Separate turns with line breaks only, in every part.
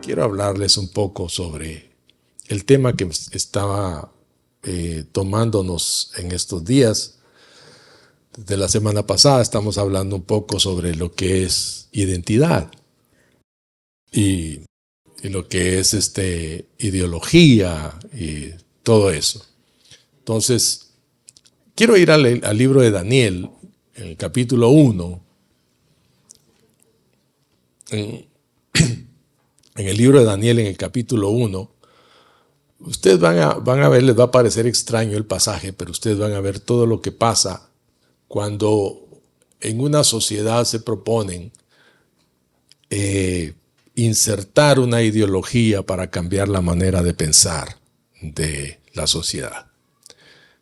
quiero hablarles un poco sobre el tema que estaba tomándonos en estos días. Desde la semana pasada estamos hablando un poco sobre lo que es identidad y lo que es ideología y todo eso. Entonces, quiero ir al libro de Daniel, en el capítulo 1. En el libro de Daniel, en el capítulo 1, ustedes van a ver, les va a parecer extraño el pasaje, pero ustedes van a ver todo lo que pasa cuando en una sociedad se proponen insertar una ideología para cambiar la manera de pensar de la sociedad.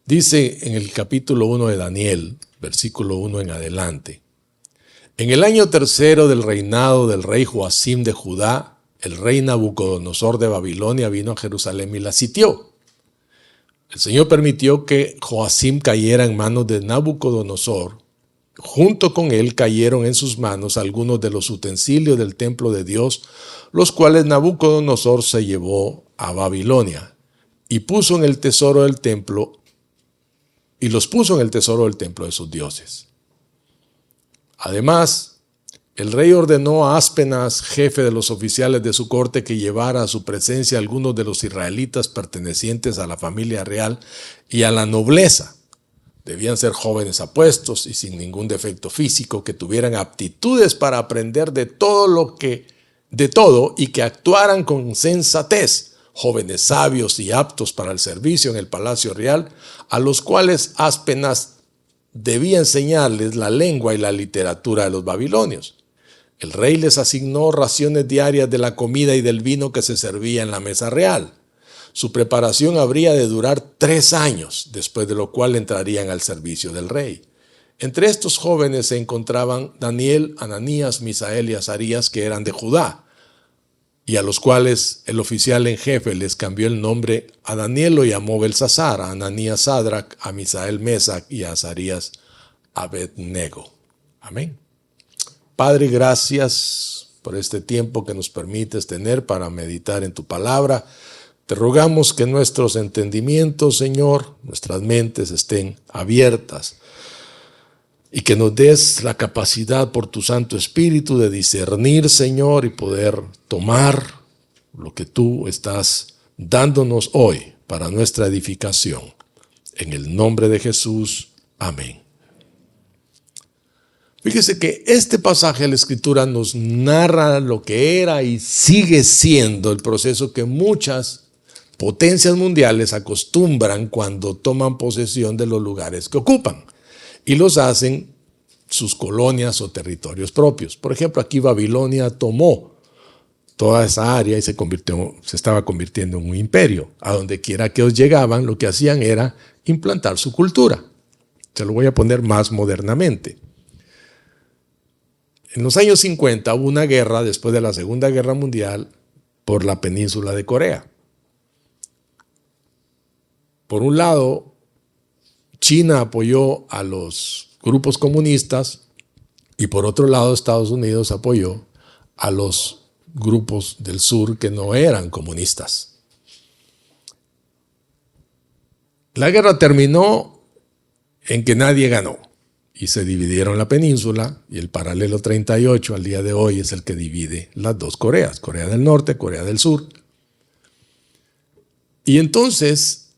Dice en el capítulo 1 de Daniel, versículo 1 en adelante: en el año tercero del reinado del rey Joacim de Judá, el rey Nabucodonosor de Babilonia vino a Jerusalén y la sitió. El Señor permitió que Joacim cayera en manos de Nabucodonosor. Junto con él cayeron en sus manos algunos de los utensilios del templo de Dios, los cuales Nabucodonosor se llevó a Babilonia y puso en el tesoro del templo, y los puso en el tesoro del templo de sus dioses. Además, el rey ordenó a Aspenaz, jefe de los oficiales de su corte, que llevara a su presencia a algunos de los israelitas pertenecientes a la familia real y a la nobleza. Debían ser jóvenes apuestos y sin ningún defecto físico, que tuvieran aptitudes para aprender de todo y que actuaran con sensatez, jóvenes sabios y aptos para el servicio en el palacio real, a los cuales Aspenaz debía enseñarles la lengua y la literatura de los babilonios. El rey les asignó raciones diarias de la comida y del vino que se servía en la mesa real. Su preparación habría de durar 3 años, después de lo cual entrarían al servicio del rey. Entre estos jóvenes se encontraban Daniel, Ananías, Misael y Azarías, que eran de Judá, y a los cuales el oficial en jefe les cambió el nombre. A Daniel lo llamó Belsasar, a Ananías Sadrac, a Misael Mesac y a Azarías Abednego. Amén. Padre, gracias por este tiempo que nos permites tener para meditar en tu palabra. Te rogamos que nuestros entendimientos, Señor, nuestras mentes estén abiertas y que nos des la capacidad por tu Santo Espíritu de discernir, Señor, y poder tomar lo que tú estás dándonos hoy para nuestra edificación. En el nombre de Jesús, amén. Fíjese que este pasaje de la Escritura nos narra lo que era y sigue siendo el proceso que muchas potencias mundiales acostumbran cuando toman posesión de los lugares que ocupan y los hacen sus colonias o territorios propios. Por ejemplo, aquí Babilonia tomó toda esa área y se estaba convirtiendo en un imperio. A donde quiera que ellos llegaban, lo que hacían era implantar su cultura. Se lo voy a poner más modernamente. En los años 50 hubo una guerra después de la Segunda Guerra Mundial por la península de Corea. Por un lado, China apoyó a los grupos comunistas y por otro lado, Estados Unidos apoyó a los grupos del sur que no eran comunistas. La guerra terminó en que nadie ganó y se dividieron la península, y el paralelo 38 al día de hoy es el que divide las dos Coreas, Corea del Norte, Corea del Sur. Y entonces,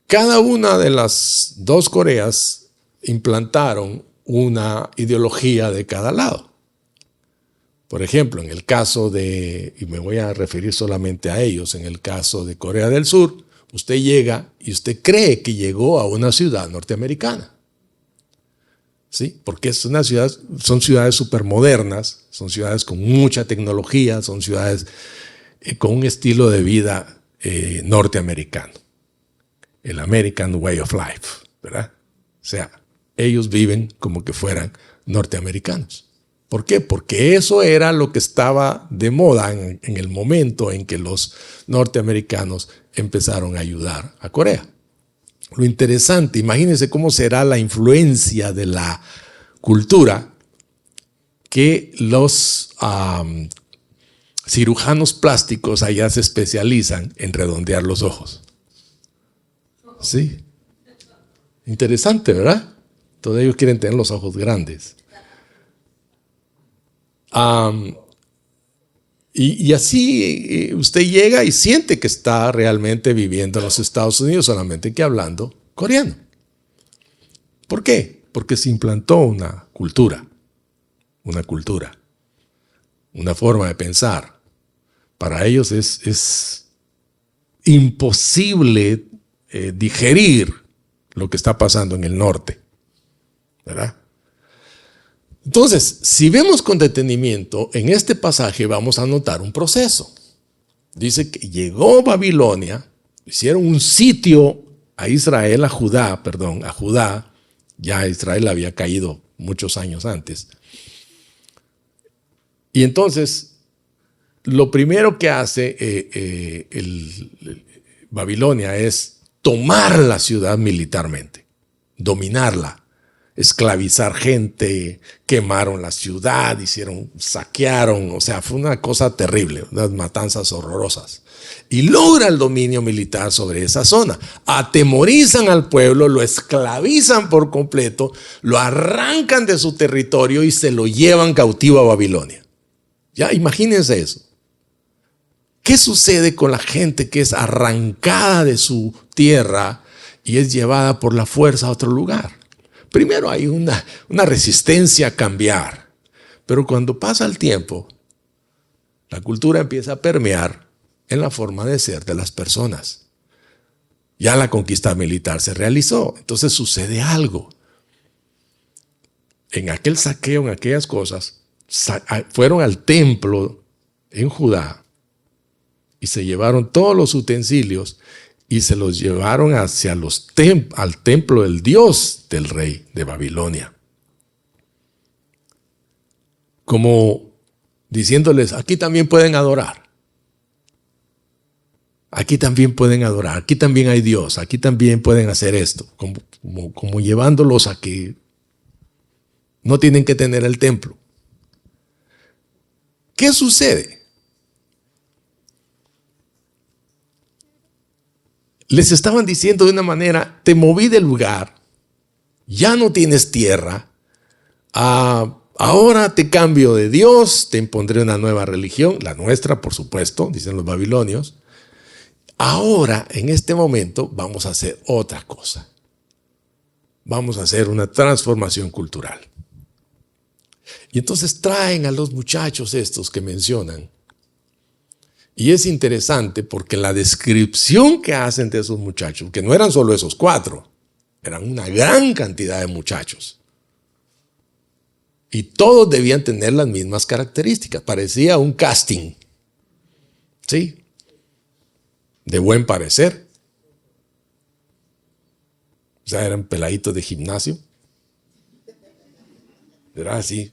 cada una de las dos Coreas implantaron una ideología de cada lado. Por ejemplo, en el caso y me voy a referir solamente a ellos, en el caso de Corea del Sur, usted llega y usted cree que llegó a una ciudad norteamericana. ¿Sí? Porque son ciudades supermodernas, son ciudades con mucha tecnología, son ciudades con un estilo de vida norteamericano. El American Way of Life, ¿verdad? O sea, ellos viven como que fueran norteamericanos. ¿Por qué? Porque eso era lo que estaba de moda en el momento en que los norteamericanos empezaron a ayudar a Corea. Lo interesante, imagínense cómo será la influencia de la cultura que los cirujanos plásticos allá se especializan en redondear los ojos. Sí. Interesante, ¿verdad? Todos ellos quieren tener los ojos grandes. Y así usted llega y siente que está realmente viviendo en los Estados Unidos, solamente que hablando coreano. ¿Por qué? Porque se implantó una cultura, una forma de pensar. Para ellos es imposible digerir lo que está pasando en el norte, ¿verdad? Entonces, si vemos con detenimiento, en este pasaje vamos a notar un proceso. Dice que llegó Babilonia, hicieron un sitio a Israel, a Judá, ya Israel había caído muchos años antes. Y entonces, lo primero que hace Babilonia es tomar la ciudad militarmente, dominarla. Esclavizar gente, quemaron la ciudad, saquearon, o sea, fue una cosa terrible, unas matanzas horrorosas. Y logra el dominio militar sobre esa zona. Atemorizan al pueblo, lo esclavizan por completo, lo arrancan de su territorio y se lo llevan cautivo a Babilonia. Ya, imagínense eso. ¿Qué sucede con la gente que es arrancada de su tierra y es llevada por la fuerza a otro lugar? Primero hay una resistencia a cambiar, pero cuando pasa el tiempo, la cultura empieza a permear en la forma de ser de las personas. Ya la conquista militar se realizó, entonces sucede algo. En aquel saqueo, en aquellas cosas, fueron al templo en Judá y se llevaron todos los utensilios y se los llevaron hacia al templo del Dios del rey de Babilonia. Como diciéndoles, aquí también pueden adorar. Aquí también pueden adorar, aquí también hay Dios, aquí también pueden hacer esto. Como llevándolos a que no tienen que tener el templo. ¿Qué sucede? Les estaban diciendo de una manera, te moví del lugar, ya no tienes tierra, ahora te cambio de Dios, te impondré una nueva religión, la nuestra por supuesto, dicen los babilonios. Ahora, en este momento, vamos a hacer otra cosa. Vamos a hacer una transformación cultural. Y entonces traen a los muchachos estos que mencionan. Y es interesante porque la descripción que hacen de esos muchachos, que no eran solo esos 4, eran una gran cantidad de muchachos. Y todos debían tener las mismas características. Parecía un casting. ¿Sí? De buen parecer. O sea, eran peladitos de gimnasio. Era así.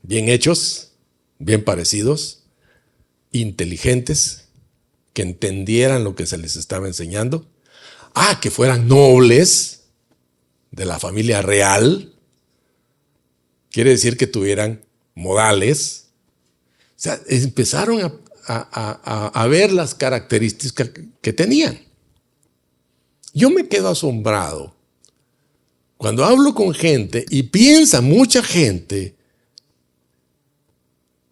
Bien hechos, bien parecidos. Inteligentes, que entendieran lo que se les estaba enseñando, que fueran nobles de la familia real, quiere decir que tuvieran modales. O sea, empezaron a ver las características que tenían. Yo me quedo asombrado cuando hablo con gente y piensa mucha gente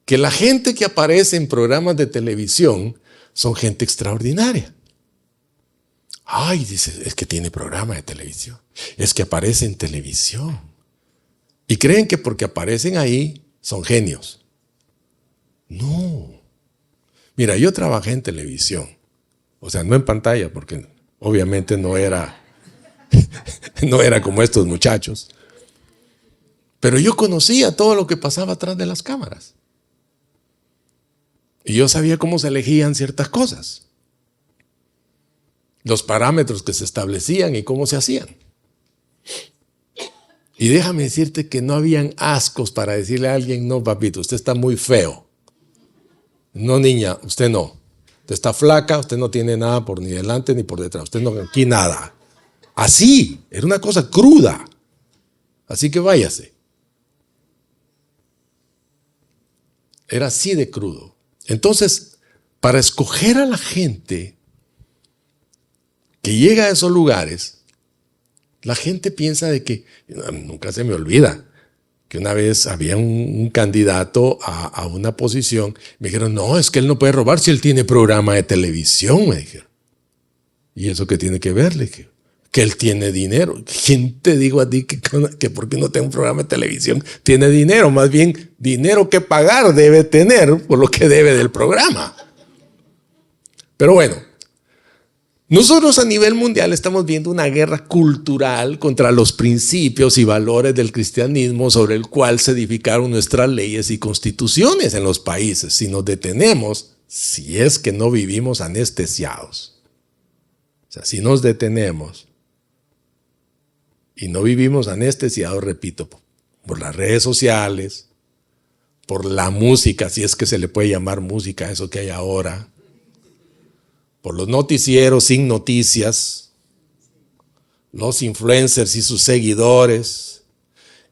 que la gente que aparece en programas de televisión son gente extraordinaria. Ay, dice, es que tiene programa de televisión, es que aparece en televisión. Y creen que porque aparecen ahí son genios. No. Mira, yo trabajé en televisión, o sea, no en pantalla, porque obviamente no era como estos muchachos. Pero yo conocía todo lo que pasaba atrás de las cámaras. Y yo sabía cómo se elegían ciertas cosas, los parámetros que se establecían y cómo se hacían. Y déjame decirte que no habían ascos para decirle a alguien, no papito, usted está muy feo. No niña, usted no. Usted está flaca, usted no tiene nada por ni delante ni por detrás. Usted no, aquí nada. Así, era una cosa cruda. Así que váyase. Era así de crudo. Entonces, para escoger a la gente que llega a esos lugares, la gente piensa de que, nunca se me olvida, que una vez había un candidato a una posición, me dijeron, no, es que él no puede robar si él tiene programa de televisión, me dijeron. ¿Y eso qué tiene que ver? Le dije, que él tiene dinero. ¿Quién te digo a ti que porque no tenga un programa de televisión tiene dinero? Más bien, dinero que pagar debe tener por lo que debe del programa. Pero bueno, nosotros a nivel mundial estamos viendo una guerra cultural contra los principios y valores del cristianismo sobre el cual se edificaron nuestras leyes y constituciones en los países. Si nos detenemos, si es que no vivimos anestesiados, o sea, si nos detenemos y no vivimos anestesiados, repito, por las redes sociales, por la música, si es que se le puede llamar música a eso que hay ahora, por los noticieros sin noticias, los influencers y sus seguidores,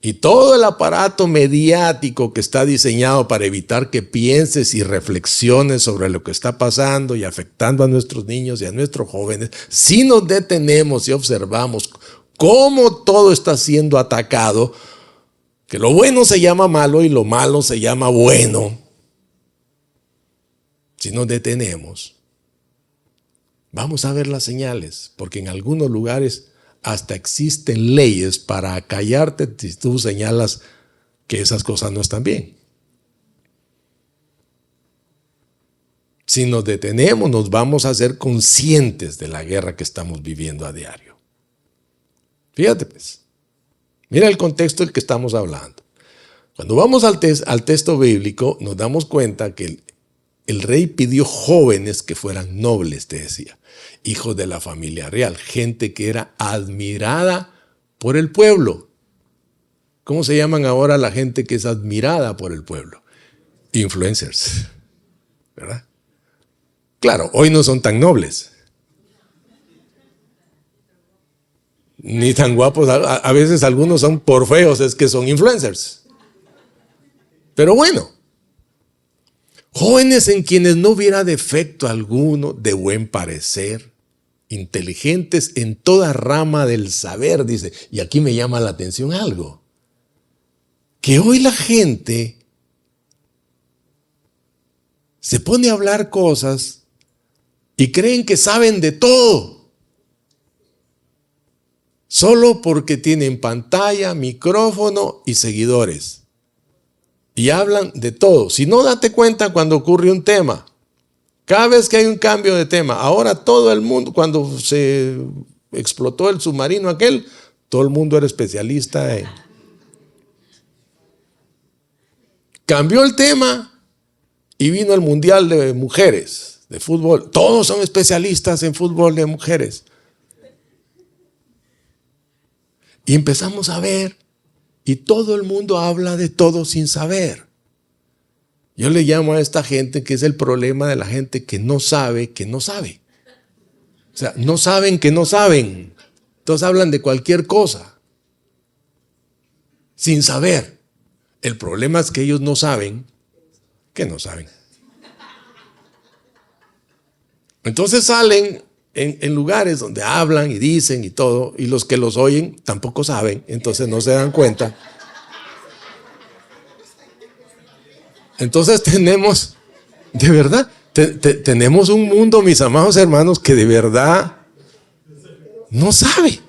y todo el aparato mediático que está diseñado para evitar que pienses y reflexiones sobre lo que está pasando y afectando a nuestros niños y a nuestros jóvenes, si nos detenemos y observamos cómo todo está siendo atacado, que lo bueno se llama malo y lo malo se llama bueno, si nos detenemos, vamos a ver las señales, porque en algunos lugares hasta existen leyes para callarte si tú señalas que esas cosas no están bien. Si nos detenemos, nos vamos a ser conscientes de la guerra que estamos viviendo a diario. Fíjate pues, mira el contexto del que estamos hablando. Cuando vamos al texto bíblico, nos damos cuenta que el rey pidió jóvenes que fueran nobles, te decía, hijos de la familia real, gente que era admirada por el pueblo. ¿Cómo se llaman ahora la gente que es admirada por el pueblo? Influencers, ¿verdad? Claro, hoy no son tan nobles, ni tan guapos. A veces algunos son por feos, es que son influencers. Pero bueno, jóvenes en quienes no hubiera defecto alguno, de buen parecer, inteligentes en toda rama del saber, dice. Y aquí me llama la atención algo, que hoy la gente se pone a hablar cosas y creen que saben de todo, solo porque tienen pantalla, micrófono y seguidores. Y hablan de todo. Si no, date cuenta cuando ocurre un tema. Cada vez que hay un cambio de tema, ahora todo el mundo, cuando se explotó el submarino aquel, todo el mundo era especialista en... Cambió el tema y vino el mundial de mujeres, de fútbol. Todos son especialistas en fútbol de mujeres. Y empezamos a ver, y todo el mundo habla de todo sin saber. Yo le llamo a esta gente que es el problema de la gente que no sabe que no sabe. O sea, no saben que no saben. Entonces hablan de cualquier cosa sin saber. El problema es que ellos no saben que no saben. Entonces salen en lugares donde hablan y dicen y todo, y los que los oyen tampoco saben, entonces no se dan cuenta. Entonces tenemos, de verdad, tenemos un mundo, mis amados hermanos, que de verdad no sabe.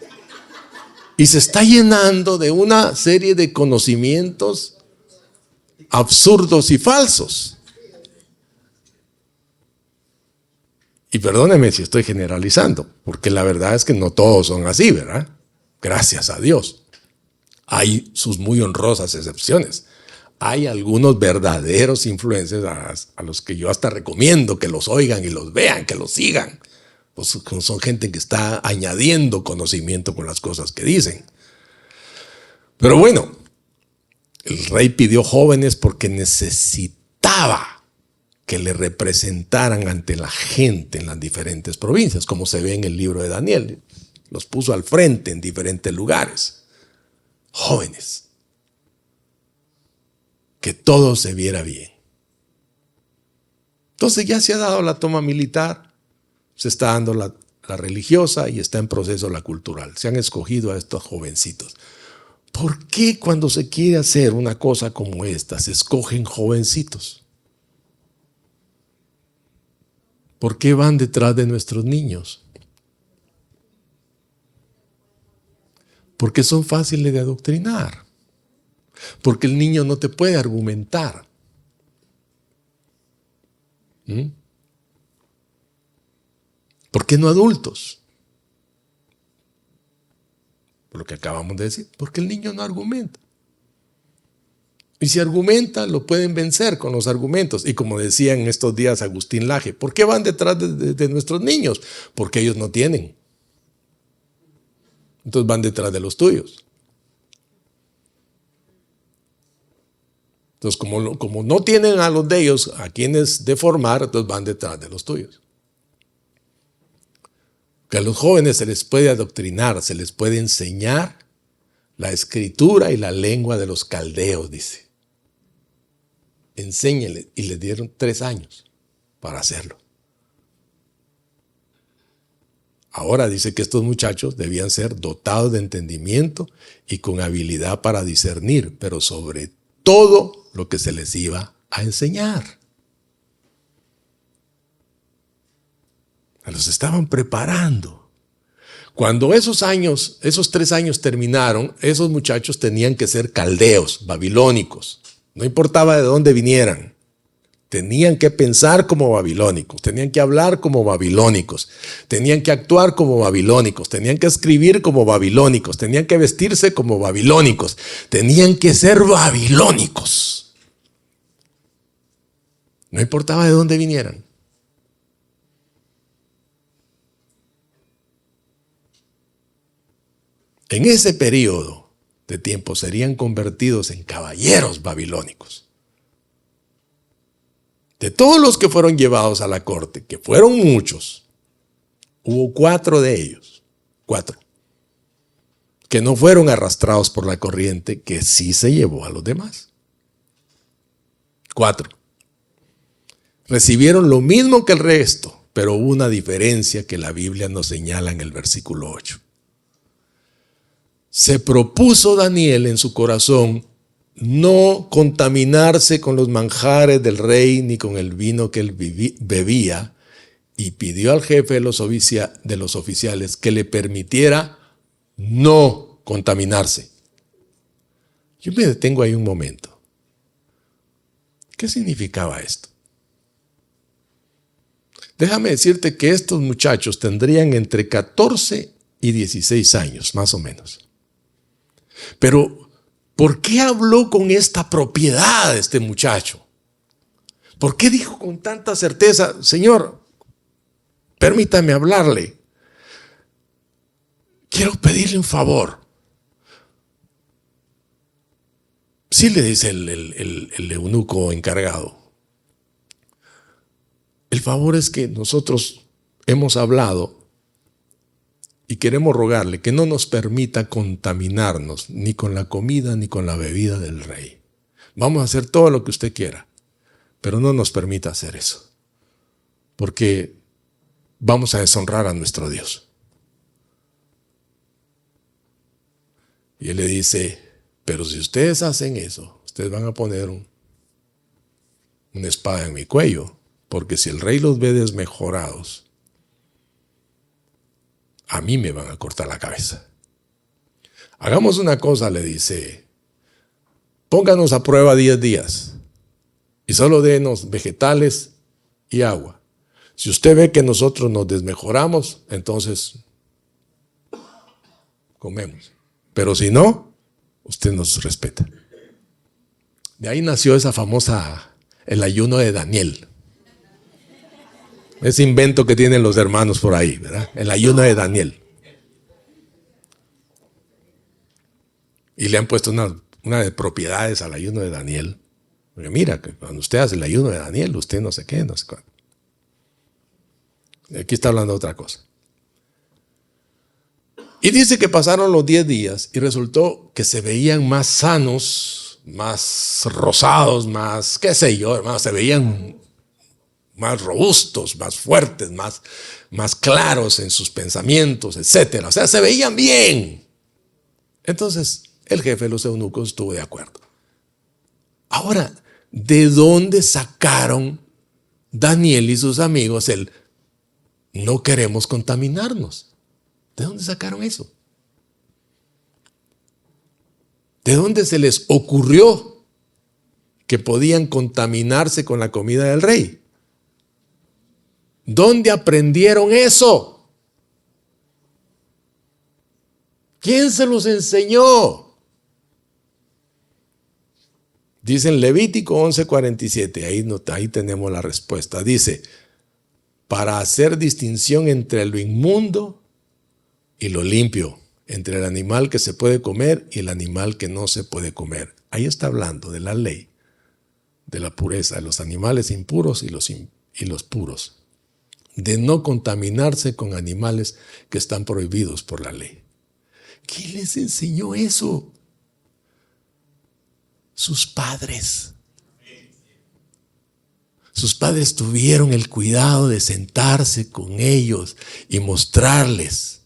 Y se está llenando de una serie de conocimientos absurdos y falsos. Y perdóneme si estoy generalizando, porque la verdad es que no todos son así, ¿verdad? Gracias a Dios. Hay sus muy honrosas excepciones. Hay algunos verdaderos influencers a los que yo hasta recomiendo que los oigan y los vean, que los sigan. Pues son gente que está añadiendo conocimiento con las cosas que dicen. Pero bueno, el rey pidió jóvenes porque necesitaba que le representaran ante la gente en las diferentes provincias, como se ve en el libro de Daniel. Los puso al frente en diferentes lugares. Jóvenes. Que todo se viera bien. Entonces ya se ha dado la toma militar, se está dando la religiosa y está en proceso la cultural. Se han escogido a estos jovencitos. ¿Por qué cuando se quiere hacer una cosa como esta se escogen jovencitos? ¿Por qué van detrás de nuestros niños? Porque son fáciles de adoctrinar. Porque el niño no te puede argumentar. ¿Por qué no adultos? Por lo que acabamos de decir. Porque el niño no argumenta. Y si argumenta, lo pueden vencer con los argumentos. Y como decía en estos días Agustín Laje, ¿por qué van detrás de nuestros niños? Porque ellos no tienen. Entonces van detrás de los tuyos. Entonces, como no tienen a los de ellos a quienes deformar, entonces van detrás de los tuyos. Que a los jóvenes se les puede adoctrinar, se les puede enseñar la escritura y la lengua de los caldeos, dice. Enséñenle. Y les dieron 3 años para hacerlo. Ahora dice que estos muchachos debían ser dotados de entendimiento y con habilidad para discernir, pero sobre todo lo que se les iba a enseñar. Los estaban preparando. Cuando esos 3 años terminaron, esos muchachos tenían que ser caldeos, babilónicos. No importaba de dónde vinieran. Tenían que pensar como babilónicos, tenían que hablar como babilónicos, tenían que actuar como babilónicos, tenían que escribir como babilónicos, tenían que vestirse como babilónicos, tenían que ser babilónicos. No importaba de dónde vinieran. En ese periodo de tiempo serían convertidos en caballeros babilónicos. De todos los que fueron llevados a la corte, que fueron muchos, hubo 4 de ellos, 4, que no fueron arrastrados por la corriente, que sí se llevó a los demás. 4. Recibieron lo mismo que el resto, pero hubo una diferencia que la Biblia nos señala en el versículo 8. Se propuso Daniel en su corazón no contaminarse con los manjares del rey ni con el vino que él bebía, y pidió al jefe de los oficiales que le permitiera no contaminarse. Yo me detengo ahí un momento. ¿Qué significaba esto? Déjame decirte que estos muchachos tendrían entre 14 y 16 años, más o menos. Pero ¿por qué habló con esta propiedad este muchacho? ¿Por qué dijo con tanta certeza, Señor, permítame hablarle? Quiero pedirle un favor. Sí, le dice el eunuco encargado. El favor es que nosotros hemos hablado y queremos rogarle que no nos permita contaminarnos ni con la comida ni con la bebida del rey. Vamos a hacer todo lo que usted quiera, pero no nos permita hacer eso, porque vamos a deshonrar a nuestro Dios. Y él le dice, pero si ustedes hacen eso, ustedes van a poner una espada en mi cuello, porque si el rey los ve desmejorados, a mí me van a cortar la cabeza. Hagamos una cosa, le dice, pónganos a prueba 10 días y solo denos vegetales y agua. Si usted ve que nosotros nos desmejoramos, entonces comemos. Pero si no, usted nos respeta. De ahí nació esa famosa, el ayuno de Daniel. Ese invento que tienen los hermanos por ahí, ¿verdad? El ayuno de Daniel. Y le han puesto una de propiedades al ayuno de Daniel. Porque mira, que cuando usted hace el ayuno de Daniel, usted no sé qué, no sé cuándo. Aquí está hablando de otra cosa. Y dice que pasaron los 10 días y resultó que se veían más sanos, más rosados, más, qué sé yo, hermano, se veían más robustos, más fuertes, más claros en sus pensamientos, etc. O sea, se veían bien. Entonces, el jefe de los eunucos estuvo de acuerdo. Ahora, ¿de dónde sacaron Daniel y sus amigos el no queremos contaminarnos? ¿De dónde sacaron eso? ¿De dónde se les ocurrió que podían contaminarse con la comida del rey? ¿Dónde aprendieron eso? ¿Quién se los enseñó? Dice en Levítico 11:47, ahí tenemos la respuesta. Dice, para hacer distinción entre lo inmundo y lo limpio, entre el animal que se puede comer y el animal que no se puede comer. Ahí está hablando de la ley, de la pureza, de los animales impuros y los puros, de no contaminarse con animales que están prohibidos por la ley. ¿Quién les enseñó eso? Sus padres. Sus padres tuvieron el cuidado de sentarse con ellos y mostrarles.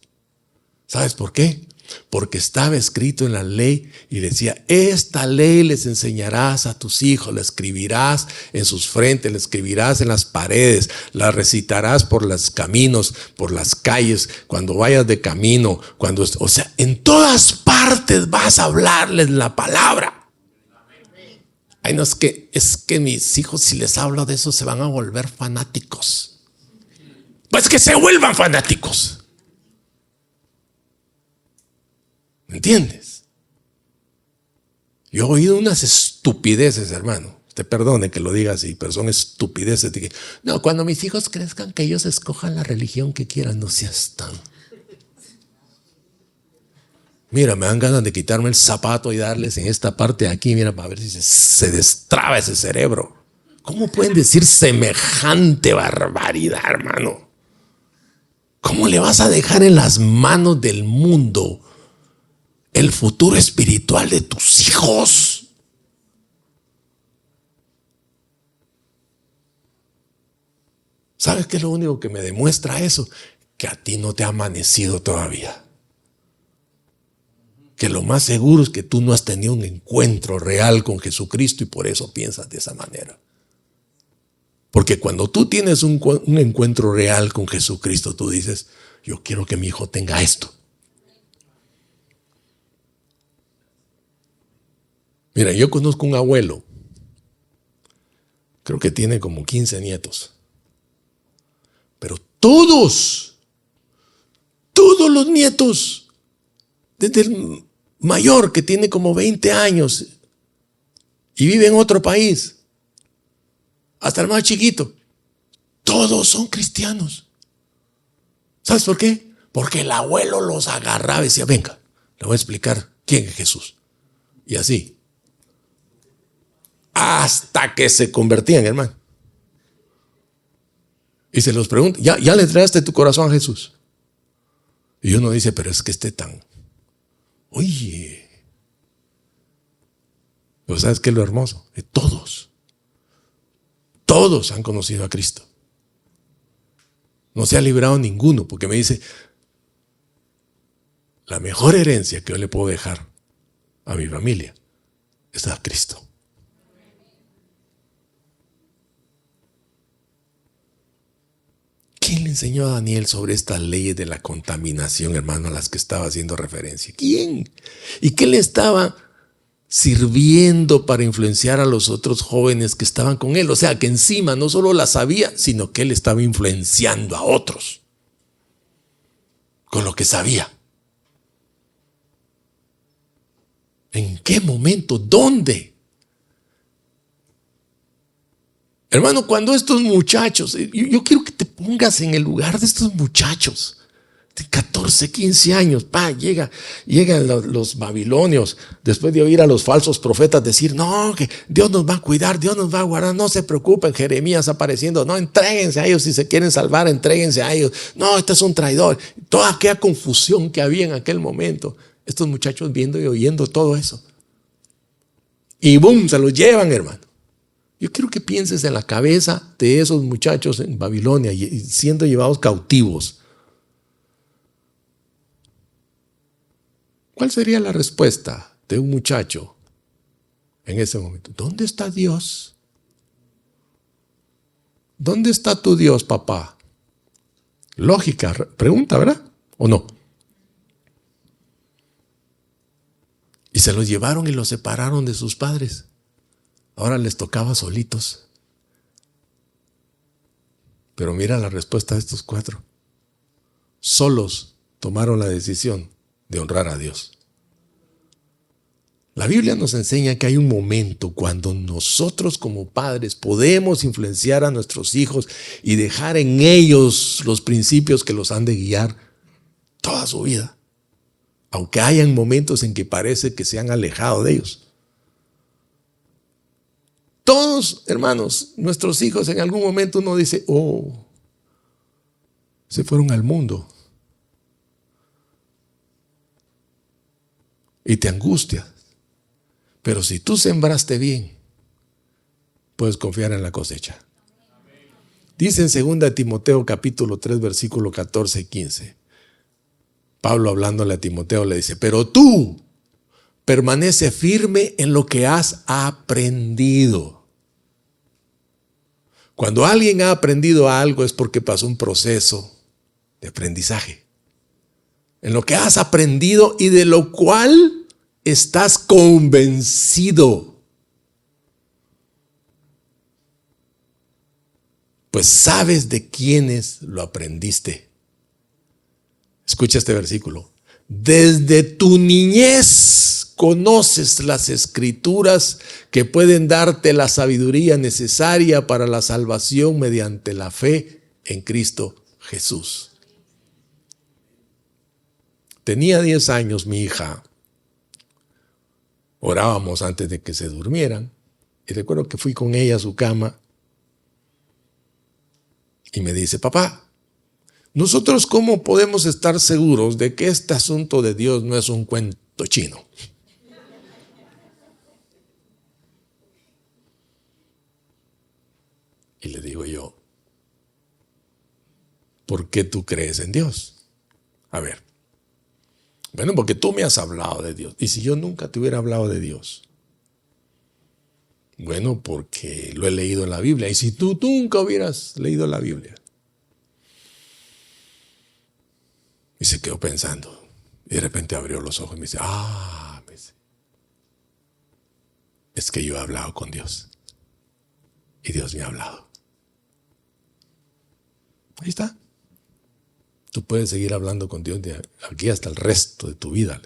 ¿Sabes por qué? Porque estaba escrito en la ley y decía, esta ley les enseñarás a tus hijos, la escribirás en sus frentes, la escribirás en las paredes, la recitarás por los caminos, por las calles, cuando vayas de camino, o sea, en todas partes vas a hablarles la palabra. Ay, no, es que mis hijos, si les hablo de eso, se van a volver fanáticos. Pues que se vuelvan fanáticos. ¿Me entiendes? Yo he oído unas estupideces, hermano. Usted perdone que lo diga así, pero son estupideces. No, cuando mis hijos crezcan, que ellos escojan la religión que quieran. No seas tan. Mira, me dan ganas de quitarme el zapato y darles en esta parte de aquí, mira, para ver si se destraba ese cerebro. ¿Cómo pueden decir semejante barbaridad, hermano? ¿Cómo le vas a dejar en las manos del mundo el futuro espiritual de tus hijos? ¿Sabes qué es lo único que me demuestra eso? Que a ti no te ha amanecido todavía. Que lo más seguro es que tú no has tenido un encuentro real con Jesucristo y por eso piensas de esa manera. Porque cuando tú tienes un encuentro real con Jesucristo, tú dices, yo quiero que mi hijo tenga esto. Mira, yo conozco un abuelo, creo que tiene como 15 nietos, pero todos los nietos, desde el mayor que tiene como 20 años y vive en otro país, hasta el más chiquito, todos son cristianos. ¿Sabes por qué? Porque el abuelo los agarraba y decía, venga, le voy a explicar quién es Jesús. Y así. Hasta que se convertían, hermano. Y se los pregunta, ¿ya le traste tu corazón a Jesús? Y uno dice, pero es que tan... Oye. Pero ¿sabes qué es lo hermoso? Que todos han conocido a Cristo. No se ha librado ninguno, porque me dice, la mejor herencia que yo le puedo dejar a mi familia es a Cristo. ¿Quién le enseñó a Daniel sobre estas leyes de la contaminación, hermano, a las que estaba haciendo referencia? ¿Quién? ¿Y qué le estaba sirviendo para influenciar a los otros jóvenes que estaban con él? O sea, que encima no solo la sabía, sino que él estaba influenciando a otros con lo que sabía. ¿En qué momento? ¿Dónde? Hermano, cuando estos muchachos, yo quiero que te pongas en el lugar de estos muchachos de 14, 15 años, llegan los babilonios, después de oír a los falsos profetas decir, no, que Dios nos va a cuidar, Dios nos va a guardar, no se preocupen, Jeremías apareciendo, no, entréguense a ellos, si se quieren salvar, entréguense a ellos, no, este es un traidor, toda aquella confusión que había en aquel momento, estos muchachos viendo y oyendo todo eso, y boom, se los llevan, hermano. Yo quiero que pienses en la cabeza de esos muchachos en Babilonia y siendo llevados cautivos. ¿Cuál sería la respuesta de un muchacho en ese momento? ¿Dónde está Dios? ¿Dónde está tu Dios, papá? Lógica pregunta, ¿verdad? ¿O no? Y se los llevaron y los separaron de sus padres. Ahora les tocaba solitos. Pero mira la respuesta de estos 4. Solos tomaron la decisión de honrar a Dios. La Biblia nos enseña que hay un momento cuando nosotros como padres podemos influenciar a nuestros hijos y dejar en ellos los principios que los han de guiar toda su vida. Aunque hayan momentos en que parece que se han alejado de ellos. Todos, hermanos, nuestros hijos en algún momento uno dice, se fueron al mundo. Y te angustias. Pero si tú sembraste bien, puedes confiar en la cosecha. Dice en 2 Timoteo capítulo 3 versículo 14 y 15. Pablo hablándole a Timoteo le dice, pero tú permanece firme en lo que has aprendido. Cuando alguien ha aprendido algo es porque pasó un proceso de aprendizaje. En lo que has aprendido y de lo cual estás convencido. Pues sabes de quiénes lo aprendiste. Escucha este versículo. Desde tu niñez conoces las escrituras que pueden darte la sabiduría necesaria para la salvación mediante la fe en Cristo Jesús. Tenía 10 años mi hija. Orábamos antes de que se durmieran. Y recuerdo que fui con ella a su cama. Y me dice, papá, ¿nosotros cómo podemos estar seguros de que este asunto de Dios no es un cuento chino? Y le digo yo, ¿por qué tú crees en Dios? A ver. Bueno, porque tú me has hablado de Dios. ¿Y si yo nunca te hubiera hablado de Dios? Bueno, porque lo he leído en la Biblia. ¿Y si tú nunca hubieras leído la Biblia? Y se quedó pensando. Y de repente abrió los ojos y me dice, es que yo he hablado con Dios. Y Dios me ha hablado. Ahí está. Tú puedes seguir hablando con Dios de aquí hasta el resto de tu vida.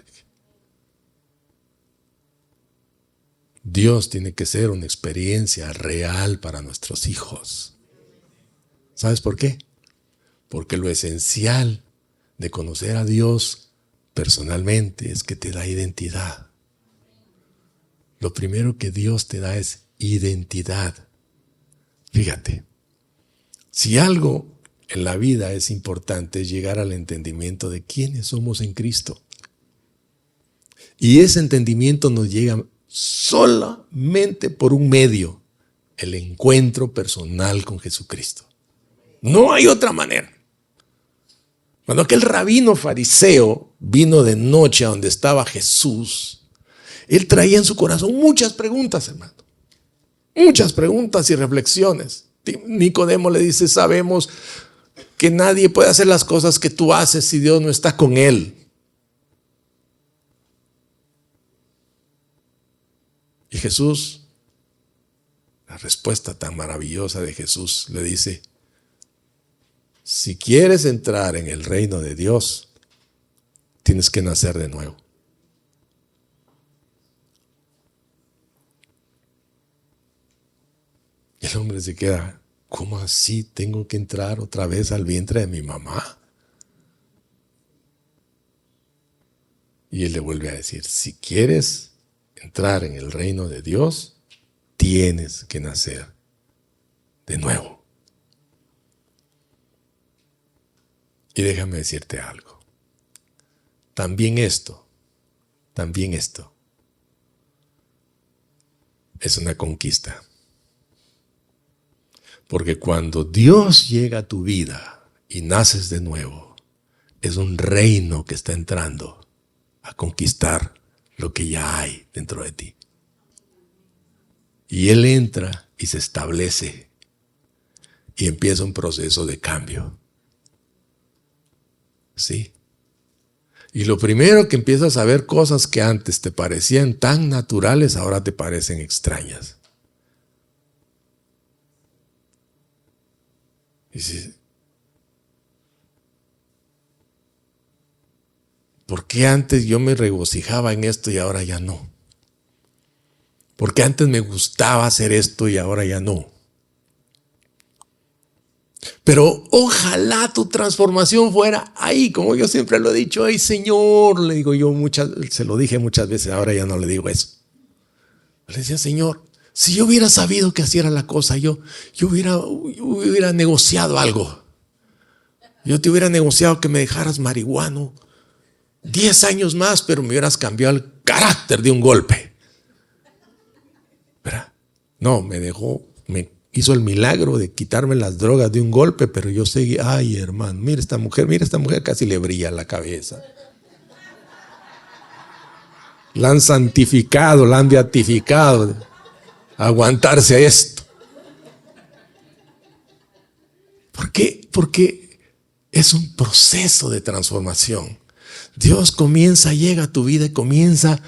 Dios tiene que ser una experiencia real para nuestros hijos. ¿Sabes por qué? Porque lo esencial de conocer a Dios personalmente es que te da identidad. Lo primero que Dios te da es identidad. Fíjate, si algo en la vida es importante es llegar al entendimiento de quiénes somos en Cristo. Y ese entendimiento nos llega solamente por un medio, el encuentro personal con Jesucristo. No hay otra manera. Cuando aquel rabino fariseo vino de noche a donde estaba Jesús, él traía en su corazón muchas preguntas, hermano. Muchas preguntas y reflexiones. Nicodemo le dice, sabemos que nadie puede hacer las cosas que tú haces si Dios no está con él. Y Jesús, la respuesta tan maravillosa de Jesús le dice, si quieres entrar en el reino de Dios, tienes que nacer de nuevo. Y el hombre se queda, ¿cómo así tengo que entrar otra vez al vientre de mi mamá? Y él le vuelve a decir, si quieres entrar en el reino de Dios, tienes que nacer de nuevo. Y déjame decirte algo. También esto es una conquista. Porque cuando Dios llega a tu vida y naces de nuevo, es un reino que está entrando a conquistar lo que ya hay dentro de ti. Y Él entra y se establece y empieza un proceso de cambio. ¿Sí? Y lo primero que empiezas a ver cosas que antes te parecían tan naturales, ahora te parecen extrañas. Y si, ¿por qué antes yo me regocijaba en esto y ahora ya no? ¿Por qué antes me gustaba hacer esto y ahora ya no? Pero ojalá tu transformación fuera ahí, como yo siempre lo he dicho. Ay, Señor, le digo yo se lo dije muchas veces, ahora ya no le digo eso. Le decía, Señor, si yo hubiera sabido que así era la cosa, yo hubiera negociado algo. Yo te hubiera negociado que me dejaras marihuano 10 años más, pero me hubieras cambiado el carácter de un golpe. ¿Verdad? No, me hizo el milagro de quitarme las drogas de un golpe, pero yo seguí, ay hermano, mira esta mujer casi le brilla la cabeza. La han santificado, la han beatificado, aguantarse a esto. ¿Por qué? Porque es un proceso de transformación. Dios llega a tu vida y comienza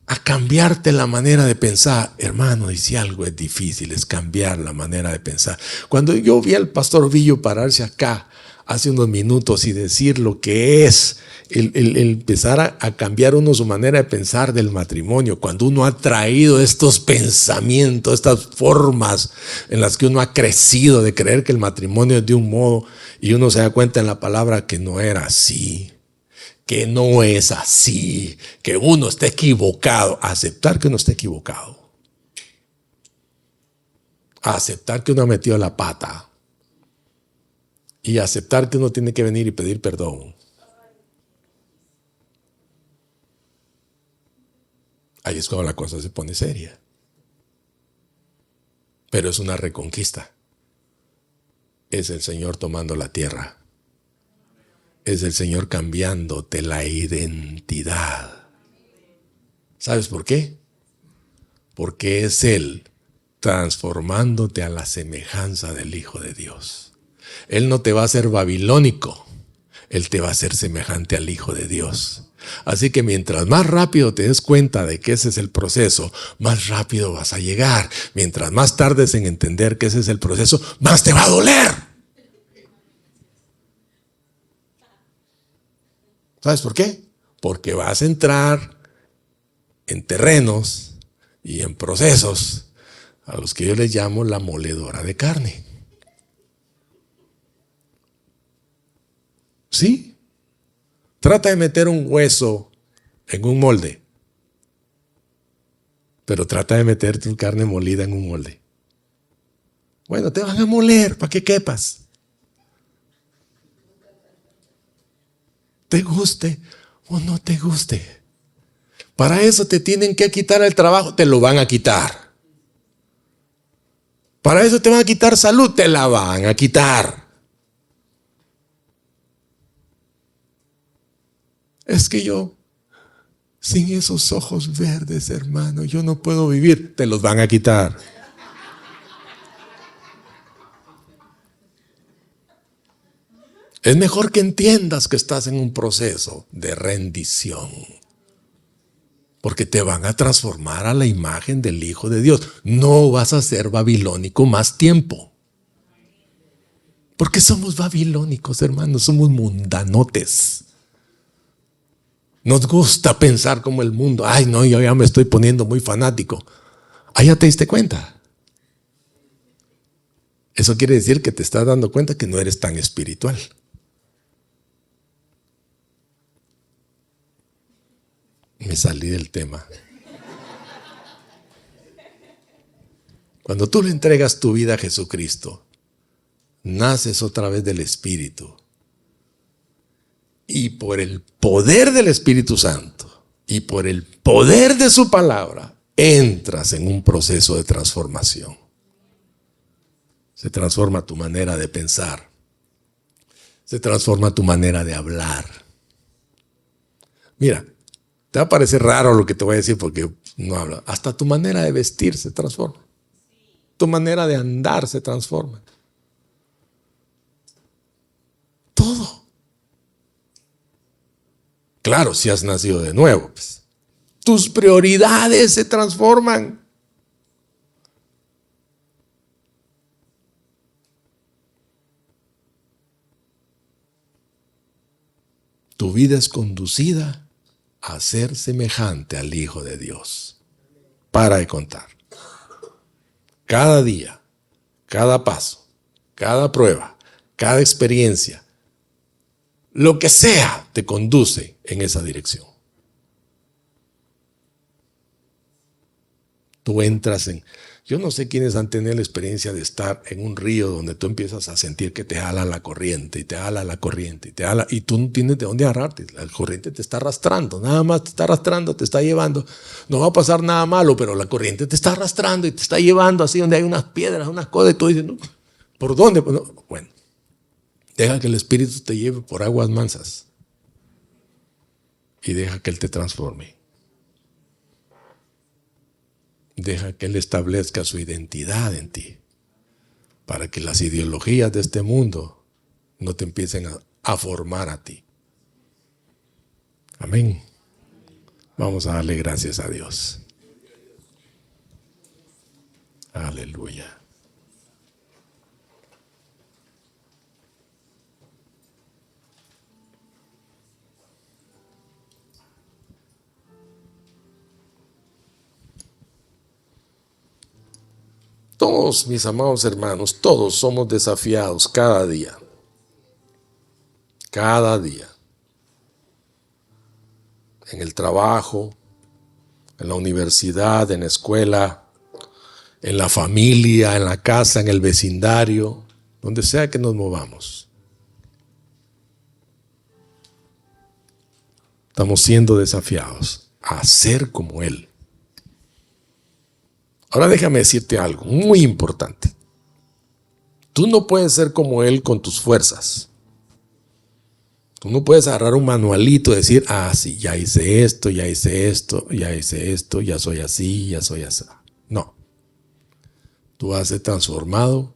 a cambiarte la manera de pensar. Hermano, y si algo es difícil es cambiar la manera de pensar. Cuando yo vi al pastor Villo pararse acá hace unos minutos y decir lo que es el empezar a cambiar uno su manera de pensar del matrimonio, cuando uno ha traído estos pensamientos, estas formas en las que uno ha crecido de creer que el matrimonio es de un modo y uno se da cuenta en la palabra que no era así, que no es así, que uno está equivocado. Aceptar que uno está equivocado. Aceptar que uno ha metido la pata. Y aceptar que uno tiene que venir y pedir perdón. Ahí es cuando la cosa se pone seria. Pero es una reconquista. Es el Señor tomando la tierra. Es el Señor cambiándote la identidad. ¿Sabes por qué? Porque es Él transformándote a la semejanza del Hijo de Dios. Él no te va a hacer babilónico, Él te va a hacer semejante al Hijo de Dios. Así que mientras más rápido te des cuenta de que ese es el proceso, más rápido vas a llegar. Mientras más tardes en entender que ese es el proceso, más te va a doler. ¿Sabes por qué? Porque vas a entrar en terrenos y en procesos a los que yo les llamo la moledora de carne. ¿Sí? Trata de meter un hueso en un molde, pero trata de meter tu carne molida en un molde. Bueno, te van a moler para que quepas. Te guste o no te guste. Para eso te tienen que quitar el trabajo, te lo van a quitar. Para eso te van a quitar salud, te la van a quitar. Es que yo, sin esos ojos verdes, hermano, yo no puedo vivir, te los van a quitar. Es mejor que entiendas que estás en un proceso de rendición, porque te van a transformar a la imagen del Hijo de Dios. No vas a ser babilónico más tiempo. Porque somos babilónicos, hermanos, somos mundanotes. Nos gusta pensar como el mundo. Ay, no, yo ya me estoy poniendo muy fanático. Ah, ya te diste cuenta. Eso quiere decir que te estás dando cuenta que no eres tan espiritual. Me salí del tema. Cuando tú le entregas tu vida a Jesucristo, naces otra vez del Espíritu. Y por el poder del Espíritu Santo y por el poder de su palabra, entras en un proceso de transformación. Se transforma tu manera de pensar. Se transforma tu manera de hablar. Mira, te va a parecer raro lo que te voy a decir porque no hablo. Hasta tu manera de vestir se transforma. Tu manera de andar se transforma. Todo. Claro, si has nacido de nuevo, pues, tus prioridades se transforman. Tu vida es conducida a ser semejante al Hijo de Dios. Para de contar. Cada día, cada paso, cada prueba, cada experiencia, lo que sea, te conduce en esa dirección. Tú entras en... Yo no sé quiénes han tenido la experiencia de estar en un río donde tú empiezas a sentir que te jala la corriente y te jala la corriente y te jala y tú no tienes de dónde agarrarte. La corriente te está arrastrando, nada más te está arrastrando, te está llevando. No va a pasar nada malo, pero la corriente te está arrastrando y te está llevando así donde hay unas piedras, unas cosas y tú dices, no, ¿por dónde? Bueno, deja que el Espíritu te lleve por aguas mansas y deja que Él te transforme. Deja que Él establezca su identidad en ti, para que las ideologías de este mundo no te empiecen a formar a ti. Amén. Vamos a darle gracias a Dios. Aleluya. Todos, mis amados hermanos, todos somos desafiados cada día. Cada día. En el trabajo, en la universidad, en la escuela, en la familia, en la casa, en el vecindario, donde sea que nos movamos. Estamos siendo desafiados a ser como Él. Ahora déjame decirte algo muy importante. Tú no puedes ser como Él con tus fuerzas. Tú no puedes agarrar un manualito y decir, sí, ya hice esto, ya hice esto, ya hice esto, ya soy así, ya soy así. No. Tú vas a ser transformado,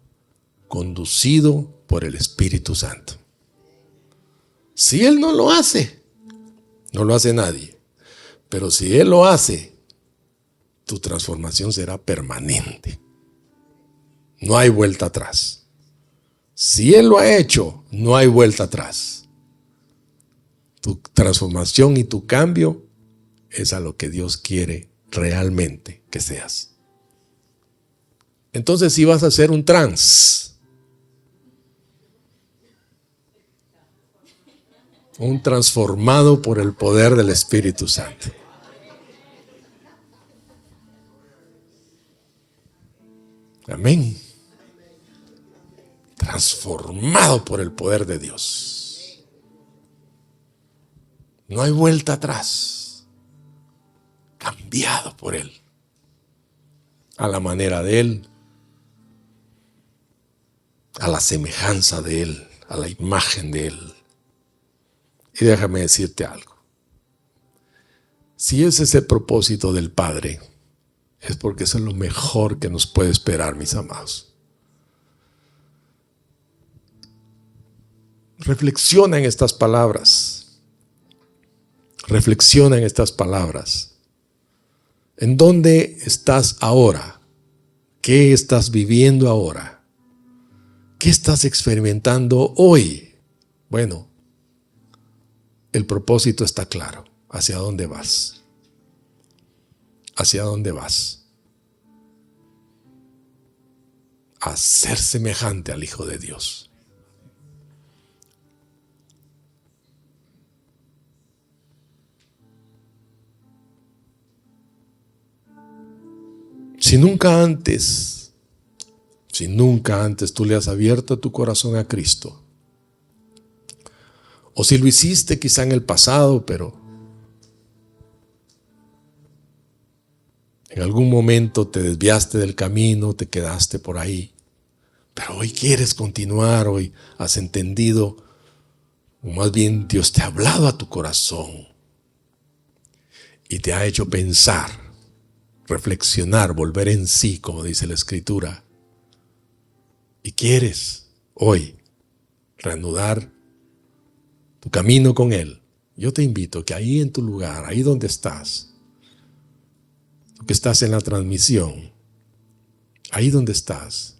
conducido por el Espíritu Santo. Si Él no lo hace, no lo hace nadie. Pero si Él lo hace, tu transformación será permanente. No hay vuelta atrás. Si Él lo ha hecho, no hay vuelta atrás. Tu transformación y tu cambio es a lo que Dios quiere realmente que seas. Entonces, si vas a ser un transformado por el poder del Espíritu Santo. Amén. Transformado por el poder de Dios. No hay vuelta atrás. Cambiado por Él. A la manera de Él. A la semejanza de Él. A la imagen de Él. Y déjame decirte algo. Si ese es el propósito del Padre, es porque eso es lo mejor que nos puede esperar, mis amados. Reflexiona en estas palabras. Reflexiona en estas palabras. ¿En dónde estás ahora? ¿Qué estás viviendo ahora? ¿Qué estás experimentando hoy? Bueno, el propósito está claro. ¿Hacia dónde vas? ¿Hacia dónde vas? A ser semejante al Hijo de Dios. Si nunca antes tú le has abierto tu corazón a Cristo, o si lo hiciste quizá en el pasado, pero en algún momento te desviaste del camino, te quedaste por ahí, Pero hoy quieres continuar, hoy has entendido, o más bien Dios te ha hablado a tu corazón y te ha hecho pensar, reflexionar, volver en sí, como dice la Escritura. Y quieres hoy reanudar tu camino con Él. Yo te invito que ahí en tu lugar, ahí donde estás, tú que estás en la transmisión, ahí donde estás,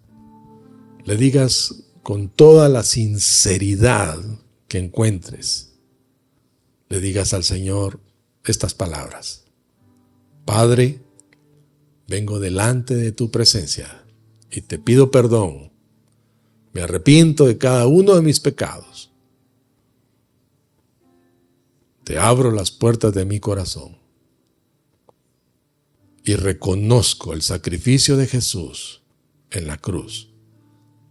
le digas con toda la sinceridad que encuentres, le digas al Señor estas palabras: Padre, vengo delante de tu presencia y te pido perdón. Me arrepiento de cada uno de mis pecados. Te abro las puertas de mi corazón y reconozco el sacrificio de Jesús en la cruz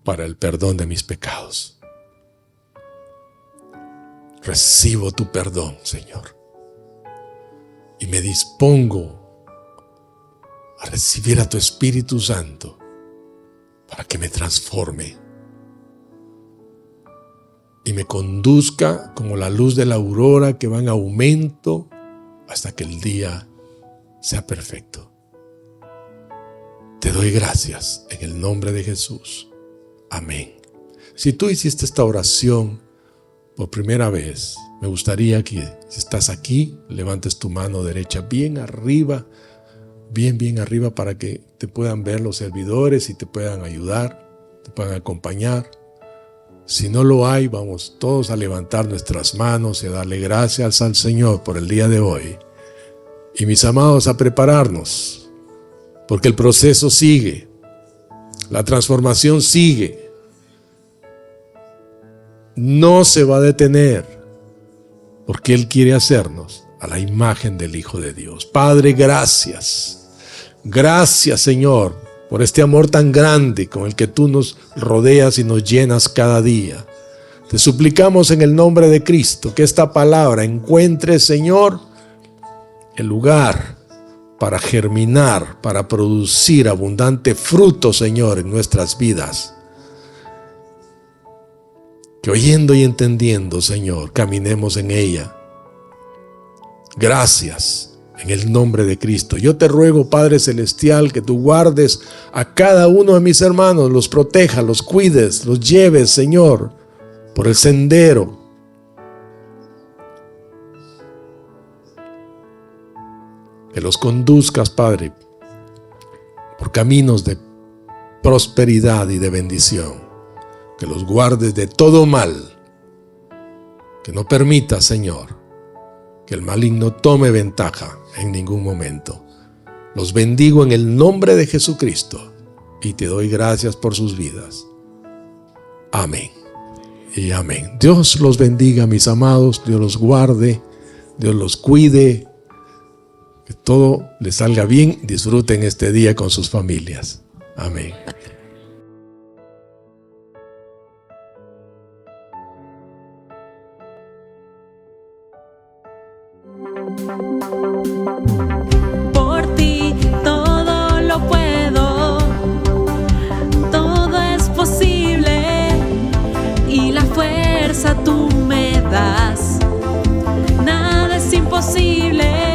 para el perdón de mis pecados. Recibo tu perdón, Señor, y me dispongo a recibir a tu Espíritu Santo para que me transforme y me conduzca como la luz de la aurora que va en aumento hasta que el día sea perfecto. Te doy gracias en el nombre de Jesús. Amén. Si tú hiciste esta oración por primera vez, me gustaría que, si estás aquí, levantes tu mano derecha bien arriba, bien arriba, para que te puedan ver los servidores y te puedan ayudar, te puedan acompañar. Si no lo hay, vamos todos a levantar nuestras manos y a darle gracias al Señor por el día de hoy. Y mis amados, a prepararnos, porque el proceso sigue, la transformación sigue, no se va a detener, porque Él quiere hacernos a la imagen del Hijo de Dios. Padre, gracias. Gracias, Señor, por este amor tan grande con el que tú nos rodeas y nos llenas cada día. Te suplicamos en el nombre de Cristo que esta palabra encuentre, Señor, el lugar para germinar, para producir abundante fruto, Señor, en nuestras vidas. Que oyendo y entendiendo, Señor, caminemos en ella. Gracias. En el nombre de Cristo, yo te ruego, Padre Celestial, que tú guardes a cada uno de mis hermanos, los protejas, los cuides, los lleves, Señor, por el sendero. Que los conduzcas, Padre, por caminos de prosperidad y de bendición. Que los guardes de todo mal. Que no permitas, Señor, que el maligno tome ventaja en ningún momento. Los bendigo en el nombre de Jesucristo y te doy gracias por sus vidas. Amén y amén. Dios los bendiga, mis amados. Dios los guarde, Dios los cuide. Que todo les salga bien. Disfruten este día con sus familias. Amén.
Por ti todo lo puedo, todo es posible y la fuerza tú me das, nada es imposible.